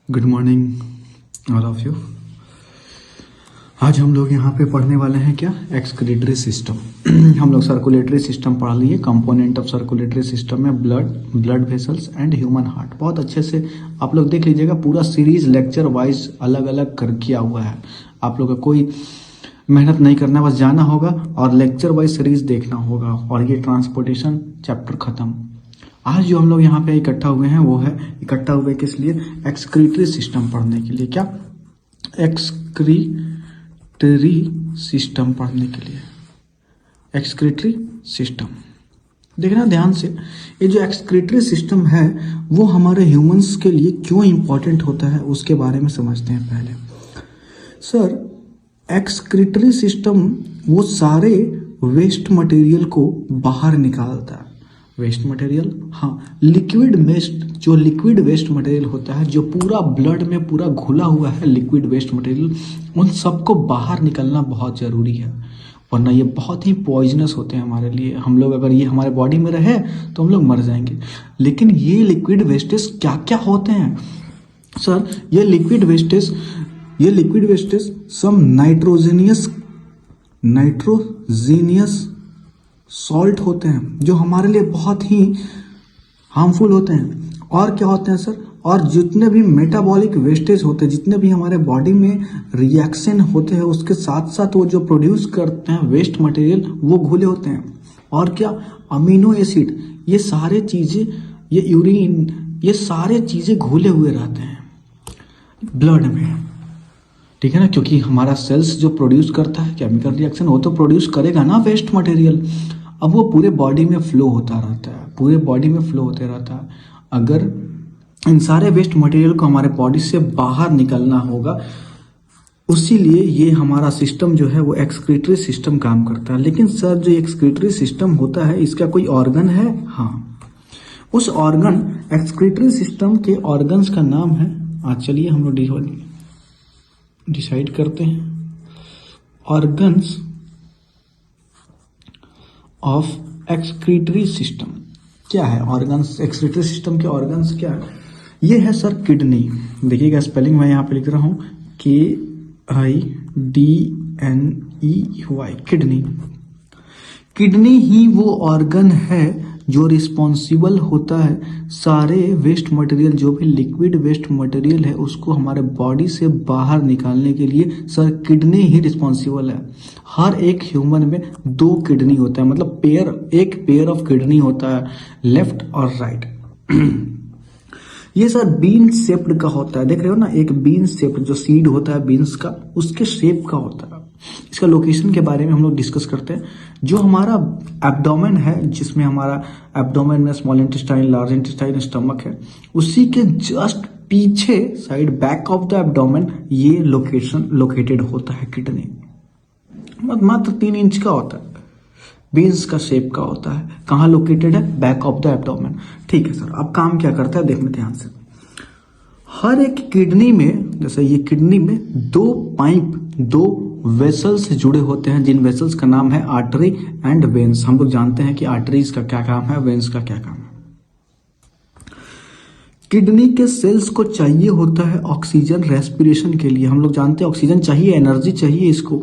Good morning all of you. आज हम लोग यहाँ पे पढ़ने वाले हैं क्या, एक्सक्रीटरी सिस्टम। हम लोग सर्कुलेटरी सिस्टम पढ़ लिए। कंपोनेंट ऑफ सर्कुलेटरी सिस्टम में blood vessels and human heart. बहुत अच्छे से आप लोग देख लीजिएगा, पूरा सीरीज लेक्चर वाइज अलग अलग कर किया हुआ है। आप लोग का कोई मेहनत नहीं करना, बस जाना होगा और लेक्चर वाइज सीरीज देखना होगा और ये ट्रांसपोर्टेशन चैप्टर खत्म। आज जो हम लोग यहाँ पे इकट्ठा हुए हैं वो है, इकट्ठा हुए किस लिए, एक्सक्रीटरी सिस्टम पढ़ने के लिए। क्या, एक्सक्रीटरी सिस्टम पढ़ने के लिए। एक्सक्रीटरी सिस्टम देखना ध्यान से, ये जो एक्सक्रीटरी सिस्टम है वो हमारे ह्यूमंस के लिए क्यों इंपॉर्टेंट होता है उसके बारे में समझते हैं पहले। सर, एक्सक्रीटरी सिस्टम वो सारे वेस्ट मटेरियल को बाहर निकालता है। वेस्ट मटेरियल, हाँ, लिक्विड वेस्ट, जो लिक्विड वेस्ट मटेरियल होता है, जो पूरा ब्लड में पूरा घुला हुआ है लिक्विड वेस्ट मटेरियल, उन सबको बाहर निकलना बहुत ज़रूरी है, वरना ये बहुत ही पॉइजनस होते हैं हमारे लिए। हम लोग अगर ये हमारे बॉडी में रहे तो हम लोग मर जाएंगे। लेकिन ये लिक्विड वेस्टेज क्या क्या होते हैं सर? ये लिक्विड वेस्टेज सम नाइट्रोजीनियस सॉल्ट होते हैं जो हमारे लिए बहुत ही हार्मफुल होते हैं। और क्या होते हैं सर? और जितने भी मेटाबॉलिक वेस्टेज होते हैं, जितने भी हमारे बॉडी में रिएक्शन होते हैं, उसके साथ साथ वो जो प्रोड्यूस करते हैं वेस्ट मटेरियल, वो घुले होते हैं। और क्या, अमीनो एसिड, ये सारे चीज़ें, ये यूरिन, ये सारे चीज़ें घुले हुए रहते हैं ब्लड में, ठीक है ना। क्योंकि हमारा सेल्स जो प्रोड्यूस करता है केमिकल रिएक्शन, वो तो प्रोड्यूस करेगा ना वेस्ट मटेरियल। अब वो पूरे बॉडी में फ्लो होता रहता है, पूरे बॉडी में फ्लो होते रहता है। अगर इन सारे वेस्ट मटेरियल को हमारे बॉडी से बाहर निकलना होगा, उसीलिए ये हमारा सिस्टम जो है वो एक्सक्रीटरी सिस्टम काम करता है। लेकिन सर, जो एक्सक्रीटरी सिस्टम होता है, इसका कोई ऑर्गन है? हाँ, उस ऑर्गन, एक्सक्रीटरी सिस्टम के ऑर्गन्स का नाम है, आज चलिए हम लोग डिसाइड करते हैं। ऑर्गन्स ऑफ एक्सक्रीटरी सिस्टम क्या है? ऑर्गन्स, एक्सक्रीटरी सिस्टम के ऑर्गन्स क्या है? ये है सर किडनी। देखिएगा स्पेलिंग मैं यहाँ पे लिख रहा हूँ, KIDNEY, किडनी। किडनी ही वो ऑर्गन है जो रिस्पॉन्सिबल होता है सारे वेस्ट मटेरियल, जो भी लिक्विड वेस्ट मटेरियल है, उसको हमारे बॉडी से बाहर निकालने के लिए सर किडनी ही रिस्पॉन्सिबल है। हर एक ह्यूमन में 2 किडनी होता है, मतलब एक पेयर ऑफ किडनी होता है, लेफ्ट और राइट। ये सर बीन शेप्ड का होता है, देख रहे हो ना, एक बीन शेप्ड जो सीड होता है बीन्स का, उसके शेप का होता है। इसका लोकेशन के बारे में हम लोग डिस्कस करते हैं। जो हमारा एब्डोमेन है, जिसमें हमारा एब्डोमेन में small intestine, large intestine, stomach है, उसी के जस्ट पीछे side, back of the abdomen, ये लोकेटेड होता है किडनी। मात्र 3 इंच का होता है, बीन्स का शेप का होता है। कहाँ लोकेटेड है? Back of the abdomen. ठीक है सर, अब काम क्या करता है देखने ध्यान से। हर एक किडनी में, जैसे ये किडनी में 2 पाइप, 2 वेसल्स जुड़े होते हैं, जिन वेसल्स का नाम है आर्टरी एंड वेन्स। हम लोग जानते हैं कि आर्टरीज का क्या काम है, वेन्स का क्या काम है। किडनी के सेल्स को चाहिए होता है ऑक्सीजन रेस्पिरेशन के लिए। हम लोग जानते हैं ऑक्सीजन चाहिए, एनर्जी चाहिए इसको।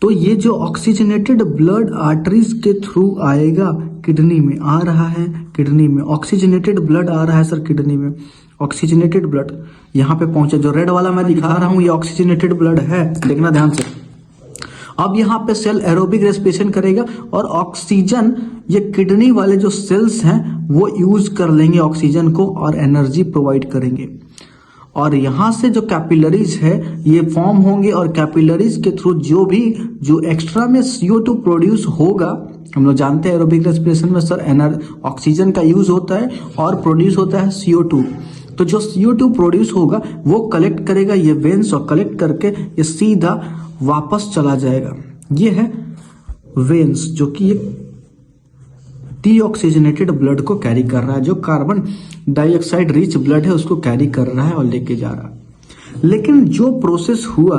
तो ये जो ऑक्सीजनेटेड ब्लड आर्टरीज के थ्रू आएगा, किडनी में आ रहा है, किडनी में ऑक्सीजनेटेड ब्लड आ रहा है सर, किडनी में ऑक्सीजनेटेड ब्लड यहाँ पे पहुंचे। जो रेड वाला मैं दिखा रहा हूं, ये ऑक्सीजनेटेड ब्लड है, देखना ध्यान से। अब यहाँ पे सेल एरोबिक रेस्पिरेशन करेगा और ऑक्सीजन, ये किडनी वाले जो सेल्स हैं वो यूज कर लेंगे ऑक्सीजन को और एनर्जी प्रोवाइड करेंगे। और यहाँ से जो कैपिलरीज है ये फॉर्म होंगे, और कैपिलरीज के थ्रू जो एक्स्ट्रा में CO2 प्रोड्यूस होगा, हम लोग जानते हैं एरोबिक रेस्पिरेशन में सर ऑक्सीजन का यूज होता है और प्रोड्यूस होता है CO2। तो जो CO2 प्रोड्यूस होगा वो कलेक्ट करेगा ये वेन्स, और कलेक्ट करके ये सीधा वापस चला जाएगा। ये है वेन्स, जो कि डीऑक्सीजनेटेड ब्लड को कैरी कर रहा है, जो कार्बन डाइऑक्साइड रिच ब्लड है उसको कैरी कर रहा है और लेके जा रहा है। लेकिन जो प्रोसेस हुआ,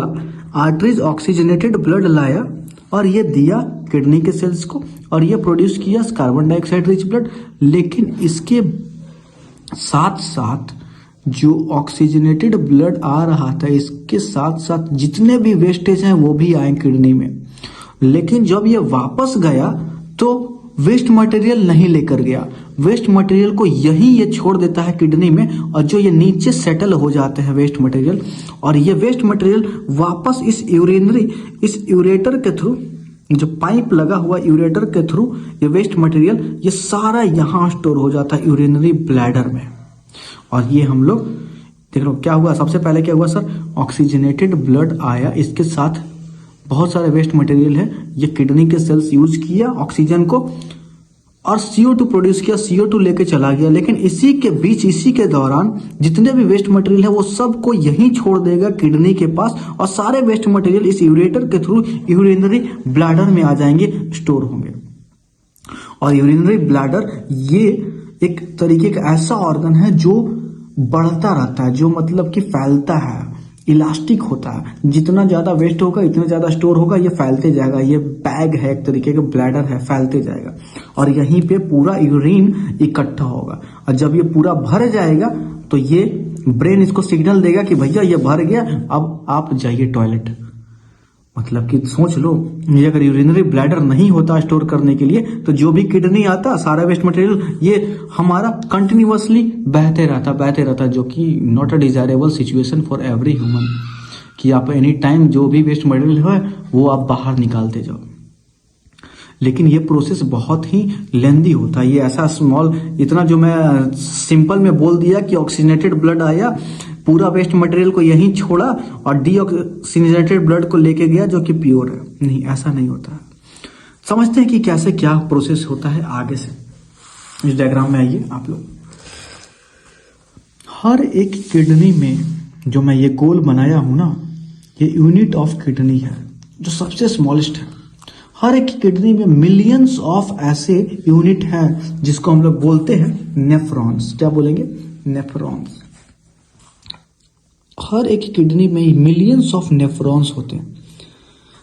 आर्टरीज ऑक्सीजनेटेड ब्लड लाया और ये दिया किडनी के सेल्स को, और ये प्रोड्यूस किया कार्बन डाइऑक्साइड रिच ब्लड। लेकिन इसके साथ साथ जो ऑक्सीजनेटेड ब्लड आ रहा था इसके साथ साथ जितने भी वेस्टेज हैं वो भी आए किडनी में, लेकिन जब ये वापस गया तो वेस्ट मटेरियल नहीं लेकर गया। वेस्ट मटेरियल को यही ये छोड़ देता है किडनी में, और जो ये नीचे सेटल हो जाते हैं वेस्ट मटेरियल, और ये वेस्ट मटेरियल वापस इस यूरेटर के थ्रू, जो पाइप लगा हुआ यूरेटर के थ्रू ये वेस्ट मटेरियल ये सारा यहाँ स्टोर हो जाता है यूरिनरी ब्लैडर में। और ये हम लोग देख लो क्या हुआ। सबसे पहले क्या हुआ सर, ऑक्सीजनेटेड ब्लड आया, इसके साथ बहुत सारे वेस्ट मटेरियल है, ये किडनी के सेल्स यूज किया ऑक्सीजन को और CO2 प्रोड्यूस किया, CO2 लेके चला गया। लेकिन इसी के बीच, इसी के दौरान जितने भी वेस्ट मटेरियल है वो सबको यहीं छोड़ देगा किडनी के पास, और सारे वेस्ट मटेरियल इस यूरेटर के थ्रू यूरिनरी ब्लैडर में आ जाएंगे, स्टोर होंगे। और यूरिनरी ब्लैडर ये एक तरीके का ऐसा ऑर्गन है जो बढ़ता रहता है, जो मतलब कि फैलता है, इलास्टिक होता है। जितना ज्यादा वेस्ट होगा इतना ज्यादा स्टोर होगा, ये फैलते जाएगा। ये बैग है, एक तरीके का ब्लैडर है, फैलते जाएगा और यहीं पे पूरा यूरिन इकट्ठा होगा। और जब ये पूरा भर जाएगा तो ये ब्रेन इसको सिग्नल देगा कि भैया ये भर गया, अब आप जाइए टॉयलेट। मतलब कि सोच लो, ये अगर यूरिनरी ब्लैडर नहीं होता स्टोर करने के लिए तो जो भी किडनी आता, सारा वेस्ट मटेरियल ये हमारा कंटिन्यूअसली बहते रहता, जो कि not a desirable situation for every human, कि आप एनी टाइम जो भी वेस्ट मटेरियल है वो आप बाहर निकालते जाओ। लेकिन ये प्रोसेस बहुत ही लेंदी होता है। ये ऐसा स्मॉल, इतना जो मैं सिंपल में बोल दिया कि ऑक्सीजनेटेड ब्लड आया, पूरा वेस्ट मटेरियल को यहीं छोड़ा और डीऑक्सीजनेटेड ब्लड को लेके गया जो कि प्योर है, नहीं, ऐसा नहीं होता है। समझते हैं कि कैसे क्या प्रोसेस होता है आगे से। इस डायग्राम में आइए आप लोग। हर एक किडनी में जो मैं ये गोल बनाया हूं ना, ये यूनिट ऑफ किडनी है जो सबसे स्मॉलेस्ट है। हर एक किडनी में मिलियंस ऑफ ऐसे यूनिट हैं जिसको हम लोग बोलते हैं नेफ्रॉन्स। क्या बोलेंगे? नेफ्रॉन्स। हर एक किडनी में मिलियंस ऑफ नेफ्रॉन्स होते हैं।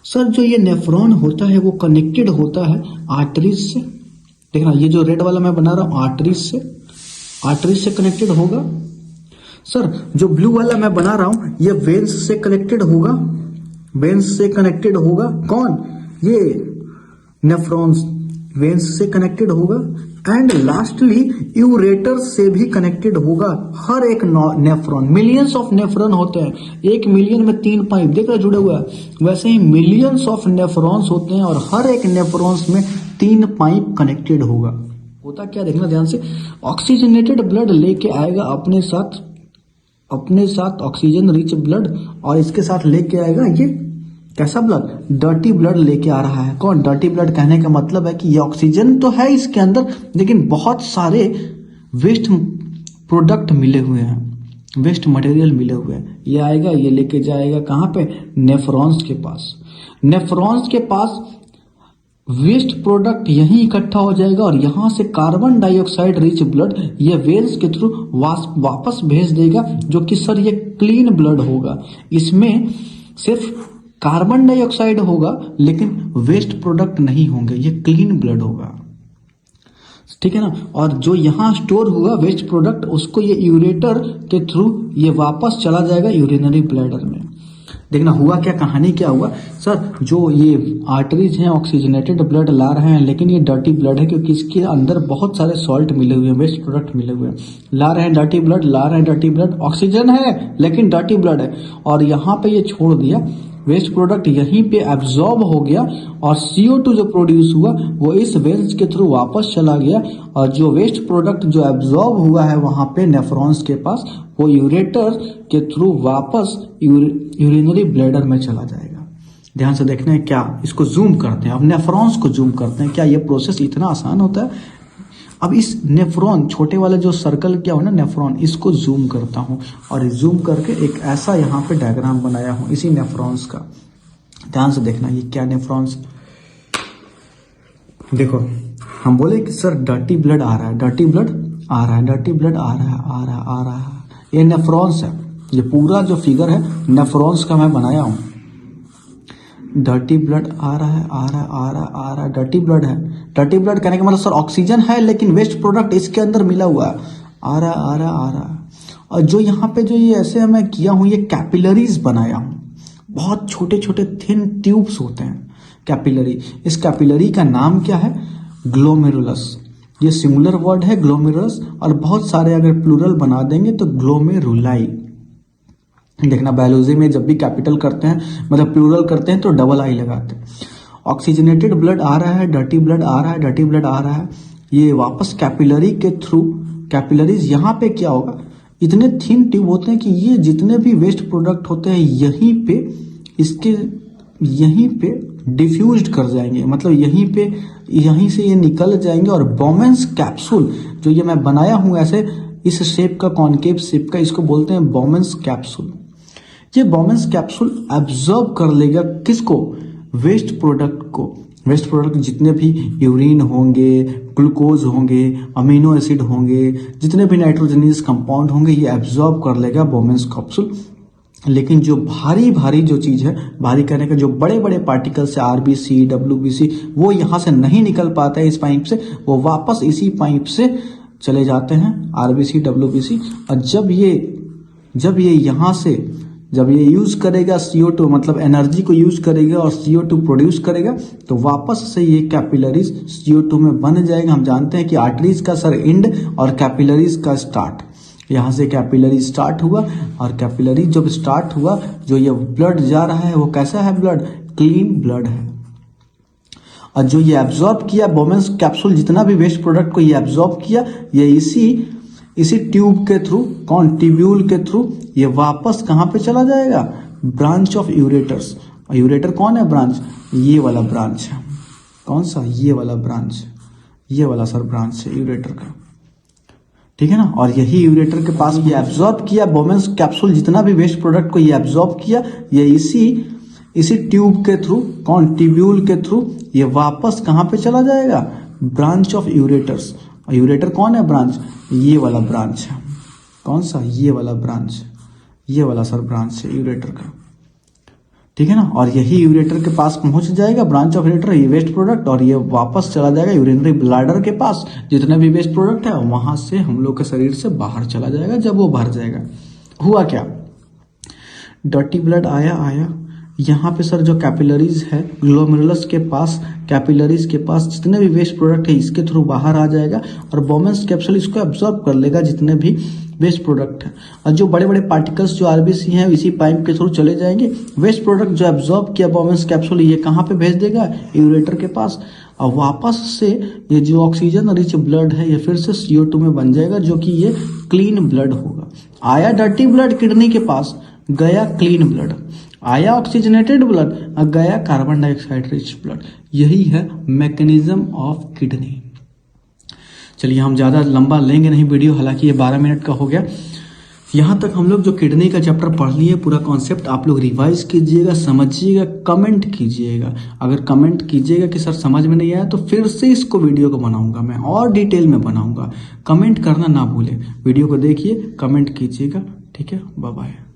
सर जो ये नेफ्रॉन होता है वो कनेक्टेड होता है आर्टरीज से। देखना, ये जो रेड वाला मैं बना रहा हूं आर्टरीज से कनेक्टेड होगा। सर जो ब्लू वाला मैं बना रहा हूं ये वेन्स से कनेक्टेड होगा। वेन्स से कनेक्टेड होगा कौन? ये नेफ्रॉन्स वेन्स से कनेक्टेड होगा। एंड लास्टली यूरेटर से भी कनेक्टेड होगा। हर एक नेफ्रॉन, मिलियंस ऑफ नेफ्रॉन होते हैं, 1 मिलियन में 3 पाइप देख रहे जुड़े हुए हैं। वैसे ही मिलियंस ऑफ नेफ्रॉन्स होते हैं और हर एक नेफ्रॉन्स में 3 पाइप कनेक्टेड होगा। होता क्या, देखना ध्यान से। ऑक्सीजनेटेड ब्लड लेके आएगा अपने साथ ऑक्सीजन रिच ब्लड, और इसके साथ लेके आएगा ये कैसा ब्लड? डर्टी ब्लड लेके आ रहा है। कौन? Dirty blood. कहने का मतलब है कि ये ऑक्सीजन तो है इसके अंदर, लेकिन बहुत सारे वेस्ट प्रोडक्ट मिले हुए हैं, वेस्ट मटेरियल मिले हुए हैं। ये आएगा, ये लेके जाएगा कहाँ पे? नेफ्रॉन्स के पास। नेफ्रॉन्स के पास वेस्ट प्रोडक्ट यहीं इकट्ठा हो जाएगा और यहां से कार्बन डाइऑक्साइड रिच ब्लड ये वेन्स के थ्रू वापस भेज देगा, जो कि सर ये क्लीन ब्लड होगा। इसमें सिर्फ कार्बन डाइऑक्साइड होगा लेकिन वेस्ट प्रोडक्ट नहीं होंगे, ये क्लीन ब्लड होगा, ठीक है ना। और जो यहाँ स्टोर हुआ वेस्ट प्रोडक्ट, उसको ये यूरेटर के थ्रू ये वापस चला जाएगा यूरिनरी ब्लैडर में। देखना हुआ क्या, कहानी क्या हुआ। सर जो ये आर्टरीज हैं ऑक्सीजनेटेड ब्लड ला रहे हैं, लेकिन ये डर्टी ब्लड है क्योंकि इसके अंदर बहुत सारे सॉल्ट मिले हुए हैं, वेस्ट प्रोडक्ट मिले हुए हैं। ला रहे हैं डर्टी ब्लड, ऑक्सीजन है लेकिन डर्टी ब्लड है, और यहाँ पे ये छोड़ दिया। वेस्ट प्रोडक्ट यहीं पे एब्जॉर्ब हो गया और CO2 जो प्रोड्यूस हुआ वो इस वेन्स के थ्रू वापस चला गया, और जो वेस्ट प्रोडक्ट जो एब्जॉर्ब हुआ है वहां पे नेफ्रॉन्स के पास, वो यूरेटर के थ्रू वापस यूरिनरी ब्लैडर में चला जाएगा। ध्यान से देखना है क्या, इसको जूम करते हैं, अब नेफ्रॉन्स को जूम करते हैं। क्या ये प्रोसेस इतना आसान होता है? अब इस नेफ्रॉन, छोटे वाला जो सर्कल क्या हो ना नेफ्रॉन, इसको जूम करता हूं और जूम करके एक ऐसा यहाँ पे डायग्राम बनाया हूं इसी नेफ्रॉन्स का। ध्यान से देखना ये क्या नेफ्रॉन्स। देखो हम बोले कि सर डर्टी ब्लड आ रहा है, डर्टी ब्लड आ रहा है, ये नेफ्रॉन्स है। ये पूरा जो फिगर है नेफ्रॉन्स का मैं बनाया हूं। डर्टी ब्लड आ रहा है, डर्टी ब्लड है। डर्टी ब्लड कहने का मतलब सर ऑक्सीजन है लेकिन वेस्ट प्रोडक्ट इसके अंदर मिला हुआ है, आ रहा है। और जो यहाँ पे जो ये ऐसे मैं किया हूँ, ये कैपिलरीज बनाया हूँ। बहुत छोटे छोटे थिन ट्यूब्स होते हैं कैपिलरी। इस कैपिलरी का नाम क्या है? ग्लोमेरुलस। ये सिंगुलर वर्ड है ग्लोमेरुलस, और बहुत सारे अगर प्लूरल बना देंगे तो ग्लोमेरुलाई। देखना बायोलॉजी में जब भी कैपिटल करते हैं, मतलब प्लूरल करते हैं, तो डबल आई लगाते हैं। ऑक्सीजनेटेड ब्लड आ रहा है, डर्टी ब्लड आ रहा है, डर्टी ब्लड आ रहा है, ये वापस कैपिलरी के थ्रू, कैपिलरीज यहाँ पे क्या होगा, इतने थिन ट्यूब होते हैं कि ये जितने भी वेस्ट प्रोडक्ट होते हैं यहीं पे, इसके यहीं पे डिफ्यूज्ड कर जाएंगे, मतलब यहीं से ये निकल जाएंगे। और बोमेंस कैप्सूल जो ये मैं बनाया हूं ऐसे इस शेप का, कॉनकेव शेप का, इसको बोलते हैं बोमेंस कैप्सूल। ये बोमेंस कैप्सूल एब्जॉर्ब कर लेगा किसको? वेस्ट प्रोडक्ट को। वेस्ट प्रोडक्ट जितने भी यूरिन होंगे, ग्लूकोज होंगे, अमीनो एसिड होंगे, जितने भी नाइट्रोजनियस कंपाउंड होंगे, ये एब्जॉर्ब कर लेगा बोमेंस कैप्सूल। लेकिन जो भारी भारी जो चीज है, भारी करने का जो बड़े बड़े पार्टिकल्स है, आरबीसी, डब्ल्यूबीसी, वो यहाँ से नहीं निकल पाते हैं इस पाइप से, वो वापस इसी पाइप से चले जाते हैं, आरबीसी, डब्ल्यूबीसी। और जब ये यहाँ से जब ये यूज करेगा CO2, मतलब एनर्जी को यूज करेगा और CO2 प्रोड्यूस करेगा, तो वापस से ये कैपिलरीज CO2 में बन जाएगा। हम जानते हैं कि आर्टरीज का सर एंड और कैपिलरीज का स्टार्ट, यहाँ से कैपिलरी स्टार्ट हुआ, और कैपिलरी जब स्टार्ट हुआ, जो ये ब्लड जा रहा है वो कैसा है? ब्लड क्लीन ब्लड है। और जो ये एब्जॉर्ब किया बोमेंस कैप्सूल, जितना भी वेस्ट प्रोडक्ट को ये एब्जॉर्ब किया, ये इसी ट्यूब के थ्रू, कौन, ट्यूब्यूल के थ्रू, ये वापस कहाँ पे चला जाएगा? Branch of ureters. और यूरेटर कौन है? ब्रांच, ये वाला ब्रांच है। कौन सा? ये वाला ब्रांच, ये वाला सर ब्रांच है यूरेटर का, ठीक है ना। और यही यूरेटर के पास ये एब्जॉर्ब किया बोमेंस कैप्सूल, जितना भी वेस्ट प्रोडक्ट को ये एब्जॉर्ब किया, ये इसी ट्यूब के थ्रू, कौन, ट्यूब्यूल के थ्रू, ये वापस कहाँ पे चला जाएगा? Branch of ureters. और यूरेटर कौन है? ब्रांच, ये वाला ब्रांच है। कौन सा? ये वाला ब्रांच, ये वाला सर ब्रांच है यूरेटर का, ठीक है ना। और यही यूरेटर के पास पहुंच जाएगा, ब्रांच ऑफ यूरेटर, ये वेस्ट प्रोडक्ट, और ये वापस चला जाएगा यूरिनरी ब्लैडर के पास, जितने भी वेस्ट प्रोडक्ट है वहां से हम लोग के शरीर से बाहर चला जाएगा। जब वो भर जाएगा, हुआ क्या? डर्टी ब्लड आया, यहाँ पे सर जो कैपिलरीज है ग्लोमेरुलस के पास, कैपिलरीज के पास जितने भी वेस्ट प्रोडक्ट है इसके थ्रू बाहर आ जाएगा, और बोमेंस कैप्सूल इसको एब्जॉर्ब कर लेगा, जितने भी वेस्ट प्रोडक्ट है। और जो बड़े बड़े पार्टिकल्स जो आरबीसी हैं इसी पाइप के थ्रू चले जाएंगे। वेस्ट प्रोडक्ट जो एब्जॉर्ब किया बोमेंस कैप्सूल, ये कहाँ पे भेज देगा? यूरेटर के पास। और वापस से ये जो ऑक्सीजन रिच ब्लड है, ये फिर से CO2 में बन जाएगा, जो कि ये क्लीन ब्लड होगा। आया डर्टी ब्लड किडनी के पास, गया क्लीन ब्लड। आया ऑक्सीजनेटेड ब्लड, गया कार्बन डाइऑक्साइड रिच ब्लड। यही है मैकेनिज्म ऑफ किडनी। चलिए, हम ज़्यादा लंबा लेंगे नहीं वीडियो, हालांकि ये 12 मिनट का हो गया। यहाँ तक हम लोग जो किडनी का चैप्टर पढ़ लिए, पूरा कॉन्सेप्ट आप लोग रिवाइज कीजिएगा, समझिएगा, कमेंट कीजिएगा। अगर कमेंट कीजिएगा कि सर समझ में नहीं आया, तो फिर से इसको वीडियो को बनाऊंगा मैं, और डिटेल में बनाऊंगा। कमेंट करना ना भूलें। वीडियो को देखिए, कमेंट कीजिएगा, ठीक है। Bye bye.